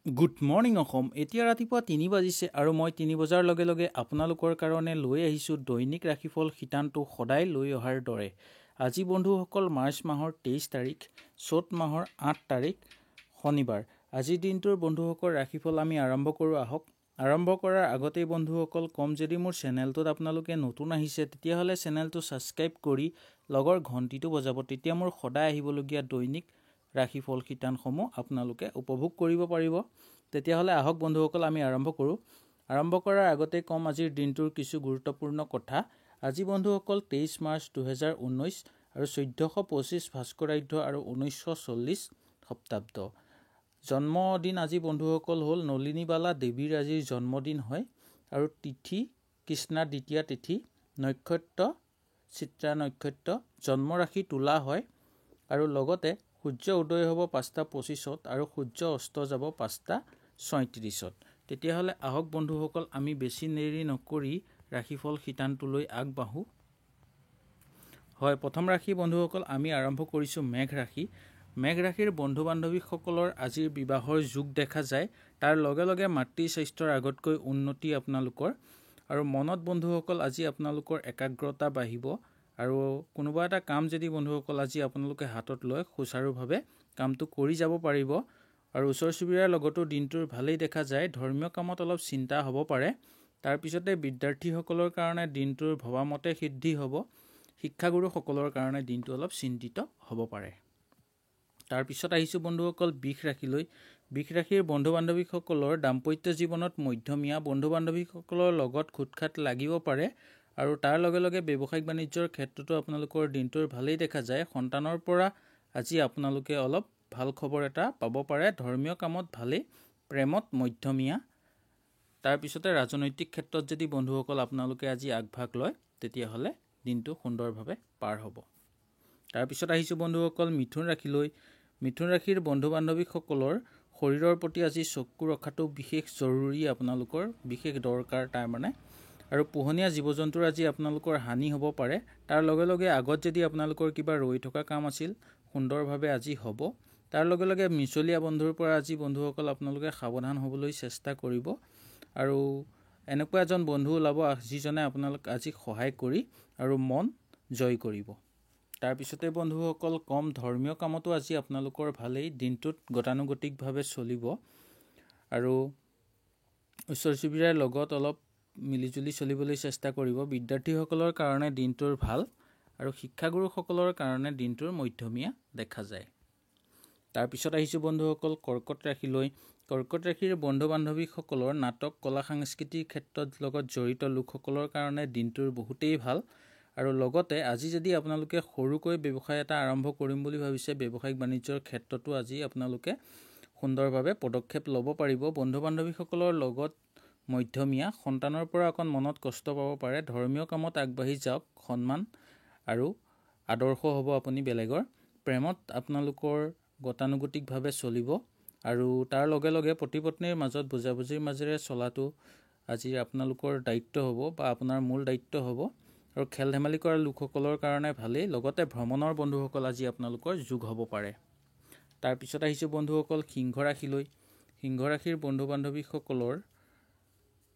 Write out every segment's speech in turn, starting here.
Good morning Assam. এতিয়া ৰাতিপুৱা ৩ বাজিছে আৰু মই ৩ বজাৰ লগে লগে আপোনালোকৰ কাৰণে লৈ আহিছোঁ দৈনিক ৰাশিফল শিতানটো সদায় লৈ অহাৰ দৰে। আজি বন্ধুসকল মাৰ্চ মাহৰ ২৩ তাৰিখ, চ'ত মাহৰ ৮ তাৰিখ শনিবাৰ। আজিৰ দিনটোৰ বন্ধুসকল ৰাশিফল আমি আৰম্ভ কৰোঁ আহক। আৰম্ভ কৰাৰ আগতেই বন্ধুসকল কম, যদি মোৰ চেনেলটোত আপোনালোকে নতুন আহিছে তেতিয়াহ'লে চেনেলটো ছাবস্ক্ৰাইব কৰি লগৰ ঘণ্টিটো বজাব। তেতিয়া মোৰ সদায় আহিবলগীয়া দৈনিক ৰাশিফল শিতানসমূহ আপোনালোকে উপভোগ কৰিব পাৰিব। তেতিয়াহ'লে আহক বন্ধুসকল আমি আৰম্ভ কৰোঁ। আৰম্ভ কৰাৰ আগতে ক'ম আজিৰ দিনটোৰ কিছু গুৰুত্বপূৰ্ণ কথা। আজি বন্ধুসকল ২৩ মাৰ্চ ২০১৯ আৰু ১৪২৫ ভাস্কৰাব্দ আৰু ১৯৪০ শতাব্দ। জন্মদিন আজি বন্ধুসকল হ'ল নলিনীবালা দেৱীৰ আজিৰ জন্মদিন হয় আৰু তিথি কৃষ্ণা দ্বিতীয়া তিথি, নক্ষত্ৰ চিত্ৰা নক্ষত্ৰ, জন্মৰাশি তুলা হয় আৰু লগতে সূৰ্য উদয় হ'ব ৫টা২৫ত আৰু সূৰ্য অস্ত যাব ৫টা৩৬ত। তেতিয়াহ'লে আহক বন্ধুসকল আমি বেছি দেৰি নকৰি ৰাশিফল শিতানটোলৈ আগবাঢ়োঁ। হয়, প্ৰথম ৰাশি বন্ধুসকল আমি আৰম্ভ কৰিছোঁ মেঘ ৰাশি। মেঘ ৰাশিৰ বন্ধু বান্ধৱীসকলৰ আজিৰ বিবাহৰ যোগ দেখা যায়। তাৰ লগে লগে মাতৃ স্বাস্থ্যৰ আগতকৈ উন্নতি আপোনালোকৰ, আৰু মনত বন্ধুসকল আজি আপোনালোকৰ একাগ্ৰতা বাঢ়িব আৰু কোনোবা এটা কাম যদি বন্ধুসকল আজি আপোনালোকে হাতত লৈ সুচাৰুভাৱে কামটো কৰি যাব পাৰিব। আৰু ওচৰ চুবুৰীয়াৰ লগতো দিনটোৰ ভালেই দেখা যায়। ধৰ্মীয় কামত অলপ চিন্তা হ'ব পাৰে। তাৰপিছতে বিদ্যাৰ্থীসকলৰ কাৰণে দিনটোৰ ভবামতে সিদ্ধি হ'ব। শিক্ষাগুৰুসকলৰ কাৰণে দিনটো অলপ চিন্তিত হ'ব পাৰে। তাৰপিছত আহিছোঁ বন্ধুসকল বৃষ ৰাশিলৈ। বৃষ ৰাশিৰ বন্ধু বান্ধৱীসকলৰ দাম্পত্য জীৱনত মধ্যমীয়া, বন্ধু বান্ধৱীসকলৰ লগত খুটখাট লাগিব পাৰে আৰু তাৰ লগে লগে ব্যৱসায়িক বাণিজ্যৰ ক্ষেত্ৰতো আপোনালোকৰ দিনটোৰ ভালেই দেখা যায়। সন্তানৰ পৰা আজি আপোনালোকে অলপ ভাল খবৰ এটা পাব পাৰে। ধৰ্মীয় কামত ভালেই, প্ৰেমত মধ্যমীয়া। তাৰপিছতে ৰাজনৈতিক ক্ষেত্ৰত যদি বন্ধুসকল আপোনালোকে আজি আগভাগ লয় তেতিয়াহ'লে দিনটো সুন্দৰভাৱে পাৰ হ'ব। তাৰপিছত আহিছোঁ বন্ধুসকল মিথুন ৰাশিলৈ। মিথুন ৰাশিৰ বন্ধু বান্ধৱীসকলৰ শৰীৰৰ প্ৰতি আজি চকু ৰখাটো বিশেষ জৰুৰী, আপোনালোকৰ বিশেষ দৰকাৰ তাৰমানে। আৰু পোহনীয়া জীৱ জন্তুৰ আজি আপোনালোকৰ হানি হ'ব পাৰে। তাৰ লগে লগে আগত যদি আপোনালোকৰ কিবা ৰৈ থকা কাম আছিল সুন্দৰভাৱে আজি হ'ব। তাৰ লগে লগে মিছলীয়া বন্ধুৰ পৰা আজি বন্ধুসকল আপোনালোকে সাৱধান হ'বলৈ চেষ্টা কৰিব আৰু এনেকুৱা এজন বন্ধু ওলাব যিজনে আপোনালোক আজি সহায় কৰি আৰু মন জয় কৰিব। তাৰপিছতে বন্ধুসকল কম, ধৰ্মীয় কামতো আজি আপোনালোকৰ ভালেই, দিনটোত গতানুগতিকভাৱে চলিব আৰু ওচৰ চুবুৰীয়াৰ লগত অলপ মিলিজুলি চলিবলৈ চেষ্টা কৰিব। বিদ্যাৰ্থীসকলৰ কাৰণে দিনটোৰ ভাল আৰু শিক্ষাগুৰুসকলৰ কাৰণে দিনটোৰ মধ্যমীয়া দেখা যায়। তাৰপিছত আহিছোঁ বন্ধুসকল কৰ্কট ৰাশিলৈ। কৰ্কট ৰাশিৰ বন্ধু বান্ধৱীসকলৰ নাটক, কলা সাংস্কৃতিক ক্ষেত্ৰত লগত জড়িত লোকসকলৰ কাৰণে দিনটোৰ বহুতেই ভাল আৰু লগতে আজি যদি আপোনালোকে সৰুকৈ ব্যৱসায় এটা আৰম্ভ কৰিম বুলি ভাবিছে, ব্যৱসায়িক বাণিজ্যৰ ক্ষেত্ৰতো আজি আপোনালোকে সুন্দৰভাৱে পদক্ষেপ ল'ব পাৰিব। বন্ধু বান্ধৱীসকলৰ লগত মধ্যমীয়া, সন্তানৰ পৰা অকণ মনত কষ্ট পাব পাৰে। ধৰ্মীয় কামত আগবাঢ়ি যাওক, সন্মান আৰু আদৰ্শ হ'ব আপুনি বেলেগৰ। প্ৰেমত আপোনালোকৰ গতানুগতিকভাৱে চলিব আৰু তাৰ লগে লগে পতি পত্নীৰ মাজত বুজাবুজিৰ মাজেৰে চলাটো আজি আপোনালোকৰ দায়িত্ব হ'ব বা আপোনাৰ মূল দায়িত্ব হ'ব। আৰু খেল ধেমালি কৰা লোকসকলৰ কাৰণে ভালেই, লগতে ভ্ৰমণৰ বন্ধুসকল আজি আপোনালোকৰ যোগ হ'ব পাৰে। তাৰপিছত আহিছোঁ বন্ধুসকল সিংহ ৰাশিলৈ। সিংহ ৰাশিৰ বন্ধু বান্ধৱীসকলৰ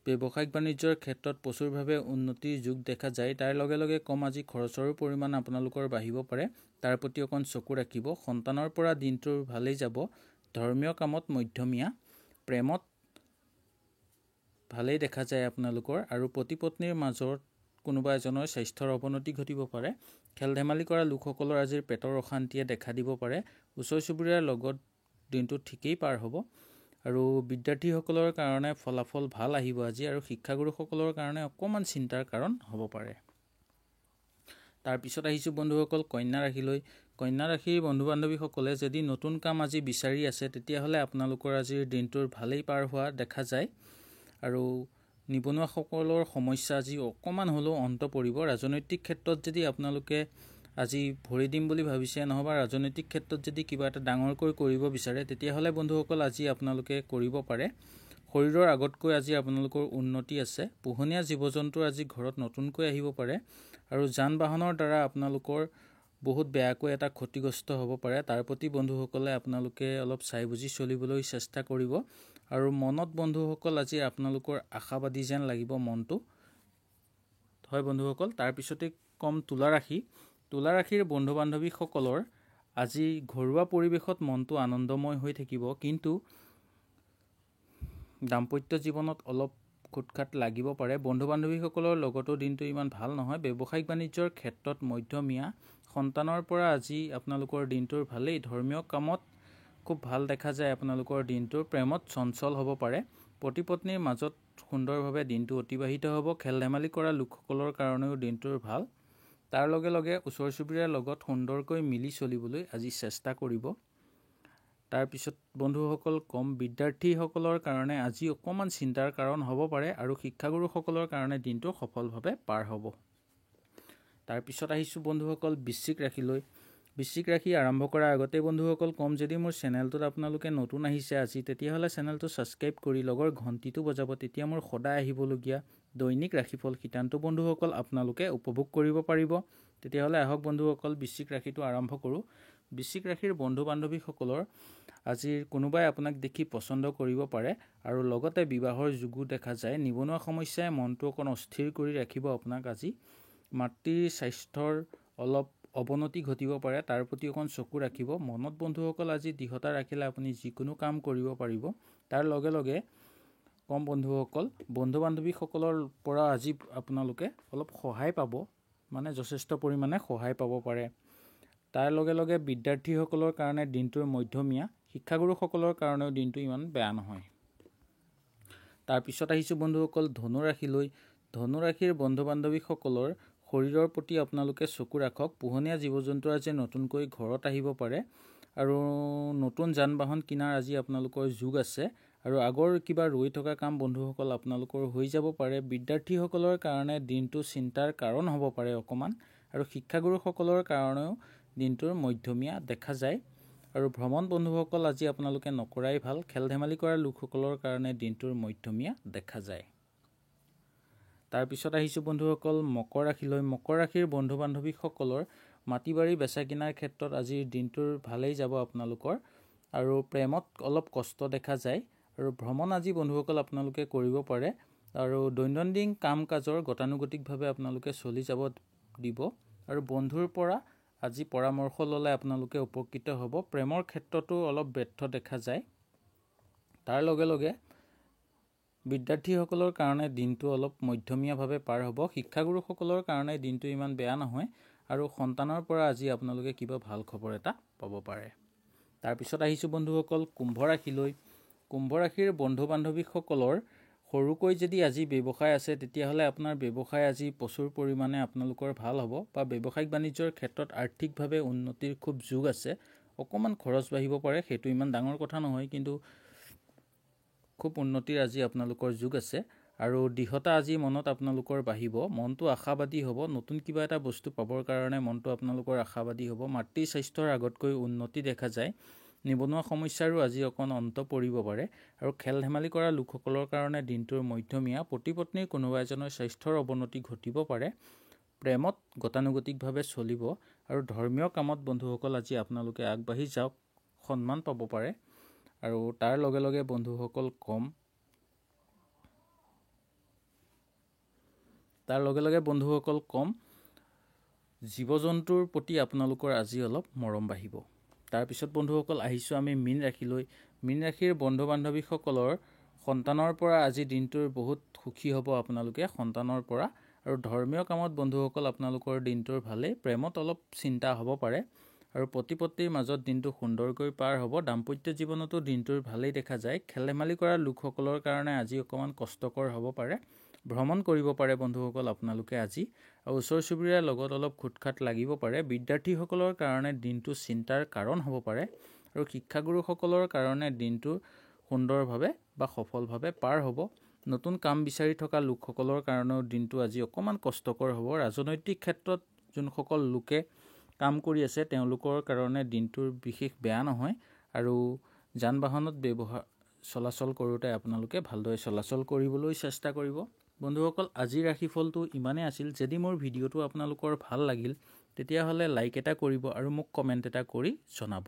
ব্যৱসায়িক বাণিজ্যৰ ক্ষেত্ৰত প্ৰচুৰভাৱে উন্নতিৰ যোগ দেখা যায়। তাৰ লগে লগে কম, আজি খৰচৰো পৰিমাণ আপোনালোকৰ বাঢ়িব পাৰে, তাৰ প্ৰতি অকণ চকু ৰাখিব। সন্তানৰ পৰা দিনটোৰ ভালেই যাব। ধৰ্মীয় কামত মধ্যমীয়া, প্ৰেমত ভালেই দেখা যায় আপোনালোকৰ আৰু পতি পত্নীৰ মাজত কোনোবা এজনৰ স্বাস্থ্যৰ অৱনতি ঘটিব পাৰে। খেল ধেমালি কৰা লোকসকলৰ আজিৰ পেটৰ অশান্তিয়ে দেখা দিব পাৰে। ওচৰ চুবুৰীয়াৰ লগত দিনটো ঠিকেই পাৰ হ'ব আৰু বিদ্যাৰ্থীসকলৰ কাৰণে ফলাফল ভাল আহিব আজি আৰু শিক্ষাগুৰুসকলৰ কাৰণে অকণমান চিন্তাৰ কাৰণ হ'ব পাৰে। তাৰপিছত আহিছোঁ বন্ধুসকল কন্যা ৰাশিলৈ। কন্যা ৰাশিৰ বন্ধু বান্ধৱীসকলে যদি নতুন কাম আজি বিচাৰি আছে তেতিয়াহ'লে আপোনালোকৰ আজিৰ দিনটোৰ ভালেই পাৰ হোৱা দেখা যায় আৰু নিবনুৱাসকলৰ সমস্যা আজি অকণমান হ'লেও অন্ত পৰিব। ৰাজনৈতিক ক্ষেত্ৰত যদি আপোনালোকে আজি ভৰি দিম বুলি ভাবিছে, নহ'বা ৰাজনৈতিক ক্ষেত্ৰত যদি কিবা এটা ডাঙৰকৈ কৰিব বিচাৰে তেতিয়াহ'লে বন্ধুসকল আজি আপোনালোকে কৰিব পাৰে। শৰীৰৰ আগতকৈ আজি আপোনালোকৰ উন্নতি আছে। পোহনীয়া জীৱ জন্তু আজি ঘৰত নতুনকৈ আহিব পাৰে আৰু যান বাহনৰ দ্বাৰা আপোনালোকৰ বহুত বেয়াকৈ এটা ক্ষতিগ্ৰস্ত হ'ব পাৰে। তাৰ প্ৰতি বন্ধুসকলে আপোনালোকে অলপ চাই বুজি চলিবলৈ চেষ্টা কৰিব আৰু মনত বন্ধুসকল আজি আপোনালোকৰ আশাবাদী যেন লাগিব মনটো হয় বন্ধুসকল। তাৰ পিছতে কম তুলা ৰাশিৰ বন্ধু বান্ধৱীসকলৰ আজি ঘৰুৱা পৰিৱেশত মনটো আনন্দময় হৈ থাকিব, কিন্তু দাম্পত্য জীৱনত অলপ খুটখাট লাগিব পাৰে। বন্ধু বান্ধৱীসকলৰ লগতো দিনটো ইমান ভাল নহয়। ব্যৱসায়িক বাণিজ্যৰ ক্ষেত্ৰত মধ্যমীয়া। সন্তানৰ পৰা আজি আপোনালোকৰ দিনটোৰ ভালেই। ধৰ্মীয় কামত খুব ভাল দেখা যায় আপোনালোকৰ দিনটোৰ। প্ৰেমত চঞ্চল হ'ব পাৰে। পতি পত্নীৰ মাজত সুন্দৰভাৱে দিনটো অতিবাহিত হ'ব। খেল ধেমালি কৰা লোকসকলৰ কাৰণেও দিনটোৰ ভাল। তাৰ লগে লগে ওচৰ চুবুৰীয়াৰ লগত সুন্দৰকৈ মিলি চলিবলৈ আজি চেষ্টা কৰিব। তাৰপিছত বন্ধুসকল কম বিদ্যাৰ্থীসকলৰ কাৰণে আজি অকণমান চিন্তাৰ কাৰণ হ'ব পাৰে আৰু শিক্ষাগুৰুসকলৰ কাৰণে দিনটো সফলভাৱে পাৰ হ'ব। তাৰপিছত আহিছোঁ বন্ধুসকল বৃশ্চিক ৰাশিলৈ। বৃশ্চিক ৰাশি আৰম্ভ কৰাৰ আগতে বন্ধুসকল কম, যদি মোৰ চেনেলটোত আপোনালোকে নতুন আহিছে আজি, তেতিয়াহ'লে চেনেলটো ছাবস্ক্ৰাইব কৰি লগৰ ঘণ্টিটো বজাব। তেতিয়া মোৰ সদায় আহিবলগীয়া দৈনিক ৰাশিফল শিতানটো বন্ধুসকল আপোনালোকে উপভোগ কৰিব পাৰিব। তেতিয়াহ'লে আহক বন্ধুসকল বৃশ্চিক ৰাশিটো আৰম্ভ কৰোঁ। বৃশ্চিক ৰাশিৰ বন্ধু বান্ধৱীসকলৰ আজিৰ কোনোবাই আপোনাক দেখি পচন্দ কৰিব পাৰে আৰু লগতে বিবাহৰ যোগো দেখা যায়। নিবনুৱা সমস্যাই মনটো অকণ অস্থিৰ কৰি ৰাখিব আপোনাক আজি। মাতৃৰ স্বাস্থ্যৰ অলপ অৱনতি ঘটিব পাৰে, তাৰ প্ৰতি অকণ চকু ৰাখিব। মনত বন্ধুসকল আজি দৃঢ়তা ৰাখিলে আপুনি যিকোনো কাম কৰিব পাৰিব। তাৰ লগে লগে কম বন্ধুসকল বন্ধু বান্ধৱীসকলৰ পৰা আজি আপোনালোকে অলপ সহায় পাব, মানে যথেষ্ট পৰিমাণে সহায় পাব পাৰে। তাৰ লগে লগে বিদ্যাৰ্থীসকলৰ কাৰণে দিনটোৰ মধ্যমীয়া। শিক্ষাগুৰুসকলৰ কাৰণেও দিনটো ইমান বেয়া নহয়। তাৰপিছত আহিছোঁ বন্ধুসকল ধনু ৰাশিলৈ। ধনু ৰাশিৰ বন্ধু বান্ধৱীসকলৰ শৰীৰৰ প্ৰতি আপোনালোকে চকু ৰাখক। পোহনীয়া জীৱ জন্তু আজি নতুনকৈ ঘৰত আহিব পাৰে আৰু নতুন যান বাহন কিনাৰ আজি আপোনালোকৰ যোগ আছে আৰু আগৰ কিবা ৰৈ থকা কাম বন্ধুসকল আপোনালোকৰ হৈ যাব পাৰে। বিদ্যাৰ্থীসকলৰ কাৰণে দিনটো চিন্তাৰ কাৰণ হ'ব পাৰে অকণমান, আৰু শিক্ষাগুৰুসকলৰ কাৰণেও দিনটোৰ মধ্যমীয়া দেখা যায়। আৰু ভ্ৰমণ বন্ধুসকল আজি আপোনালোকে নকৰাই ভাল। খেল ধেমালি কৰা লোকসকলৰ কাৰণে দিনটোৰ মধ্যমীয়া দেখা যায়। তাৰপিছত আহিছোঁ বন্ধুসকল মকৰ ৰাশিলৈ। মকৰ ৰাশিৰ বন্ধু বান্ধৱীসকলৰ মাটি বাৰী বেচা কিনাৰ ক্ষেত্ৰত আজিৰ দিনটোৰ ভালেই যাব আপোনালোকৰ, আৰু প্ৰেমত অলপ কষ্ট দেখা যায়। আৰু ভ্ৰমণ আজি বন্ধুসকল আপোনালোকে কৰিব পাৰে, আৰু দৈনন্দিন কাম কাজৰ গতানুগতিকভাৱে আপোনালোকে চলি যাব দিব। আৰু বন্ধুৰ পৰা আজি পৰামৰ্শ ল'লে আপোনালোকে উপকৃত হ'ব। প্ৰেমৰ ক্ষেত্ৰতো অলপ ব্যৰ্থ দেখা যায়। তাৰ লগে লগে বিদ্যাৰ্থীসকলৰ কাৰণে দিনটো অলপ মধ্যমীয়াভাৱে পাৰ হ'ব। শিক্ষাগুৰুসকলৰ কাৰণে দিনটো ইমান বেয়া নহয়, আৰু সন্তানৰ পৰা আজি আপোনালোকে কিবা ভাল খবৰ এটা পাব পাৰে। তাৰপিছত আহিছোঁ বন্ধুসকল কুম্ভ ৰাশিলৈ। কুম্ভ ৰাশিৰ বন্ধু বান্ধৱীসকলৰ সৰুকৈ যদি আজি ব্যৱসায় আছে, তেতিয়াহ'লে আপোনাৰ ব্যৱসায় আজি প্ৰচুৰ পৰিমাণে আপোনালোকৰ ভাল হ'ব, বা ব্যৱসায়িক বাণিজ্যৰ ক্ষেত্ৰত আৰ্থিকভাৱে উন্নতিৰ খুব যোগ আছে। অকণমান খৰচ বাঢ়িব পাৰে, সেইটো ইমান ডাঙৰ কথা নহয়, কিন্তু খুব উন্নতিৰ আজি আপোনালোকৰ যোগ আছে। আৰু দৃঢ়তা আজি মনত আপোনালোকৰ বাঢ়িব। মনটো আশাবাদী হ'ব। নতুন কিবা এটা বস্তু পাবৰ কাৰণে মনটো আপোনালোকৰ আশাবাদী হ'ব। মাতৃৰ স্বাস্থ্যৰ আগতকৈ উন্নতি দেখা যায়। নিবনুৱা সমস্যাৰো আজি অকণ অন্ত পৰিব পাৰে। আৰু খেল ধেমালি কৰা লোকসকলৰ কাৰণে দিনটোৰ মধ্যমীয়া। পতি পত্নীৰ কোনোবা এজনৰ স্বাস্থ্যৰ অৱনতি ঘটিব পাৰে। প্ৰেমত গতানুগতিকভাৱে চলিব, আৰু ধৰ্মীয় কামত বন্ধুসকল আজি আপোনালোকে আগবাঢ়ি যাওক, সন্মান পাব পাৰে। আৰু তাৰ লগে লগে বন্ধুসকল কম জীৱ জন্তুৰ প্ৰতি আপোনালোকৰ আজি অলপ মৰম বাঢ়িব। তাৰপিছত বন্ধুসকল আহিছোঁ আমি মীন ৰাশিলৈ। মীন ৰাশিৰ বন্ধু বান্ধৱীসকলৰ সন্তানৰ পৰা আজি দিনটোৰ বহুত সুখী হ'ব আপোনালোকে সন্তানৰ পৰা। আৰু ধৰ্মীয় কামত বন্ধুসকল আপোনালোকৰ দিনটোৰ ভালেই। প্ৰেমত অলপ চিন্তা হ'ব পাৰে, আৰু পতি পত্নীৰ মাজত দিনটো সুন্দৰকৈ পাৰ হ'ব। দাম্পত্য জীৱনতো দিনটোৰ ভালেই দেখা যায়। খেল ধেমালি কৰা লোকসকলৰ কাৰণে আজি অকণমান কষ্টকৰ হ'ব পাৰে। ভ্ৰমণ কৰিব পাৰে বন্ধুসকল আপোনালোকে আজি, আৰু ওচৰ চুবুৰীয়াৰ লগত অলপ খুটখাট লাগিব পাৰে। বিদ্যাৰ্থীসকলৰ কাৰণে দিনটো চিন্তাৰ কাৰণ হ'ব পাৰে, আৰু শিক্ষাগুৰুসকলৰ কাৰণে দিনটো সুন্দৰভাৱে বা সফলভাৱে পাৰ হ'ব। নতুন কাম বিচাৰি থকা লোকসকলৰ কাৰণেও দিনটো আজি অকণমান কষ্টকৰ হ'ব। ৰাজনৈতিক ক্ষেত্ৰত যোনসকল লোকে কাম কৰি আছে তেওঁলোকৰ কাৰণে দিনটোৰ বিশেষ বেয়া নহয়, আৰু যান বাহনত চলাচল কৰোঁতে আপোনালোকে ভালদৰে চলাচল কৰিবলৈ চেষ্টা কৰিব। বন্ধুসকল আজিৰ ৰাশিফলটো ইমানেই আছিল। যদি মোৰ ভিডিঅ'টো আপোনালোকৰ ভাল লাগিল তেতিয়াহ'লে লাইক এটা কৰিব আৰু মোক কমেণ্ট এটা কৰি জনাব।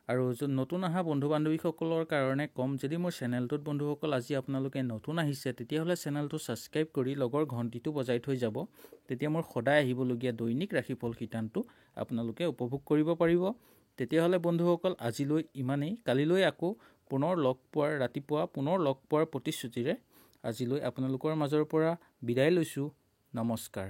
আৰু নতুন অহা বন্ধু বান্ধৱীসকলৰ কাৰণে ক'ম, যদি মোৰ চেনেলটোত বন্ধুসকল আজি আপোনালোকে নতুন আহিছে তেতিয়াহ'লে চেনেলটো ছাবস্ক্ৰাইব কৰি লগৰ ঘণ্টিটো বজাই থৈ যাব। তেতিয়া মোৰ সদায় আহিবলগীয়া দৈনিক ৰাশিফল শিতানটো আপোনালোকে উপভোগ কৰিব পাৰিব। তেতিয়াহ'লে বন্ধুসকল আজিলৈ ইমানেই। কালিলৈ আকৌ ৰাতিপুৱা পুনৰ লগ পোৱাৰ প্ৰতিশ্ৰুতিৰে আজিলৈ আপোনালোকৰ মাজৰ পৰা বিদায় লৈছোঁ। নমস্কাৰ।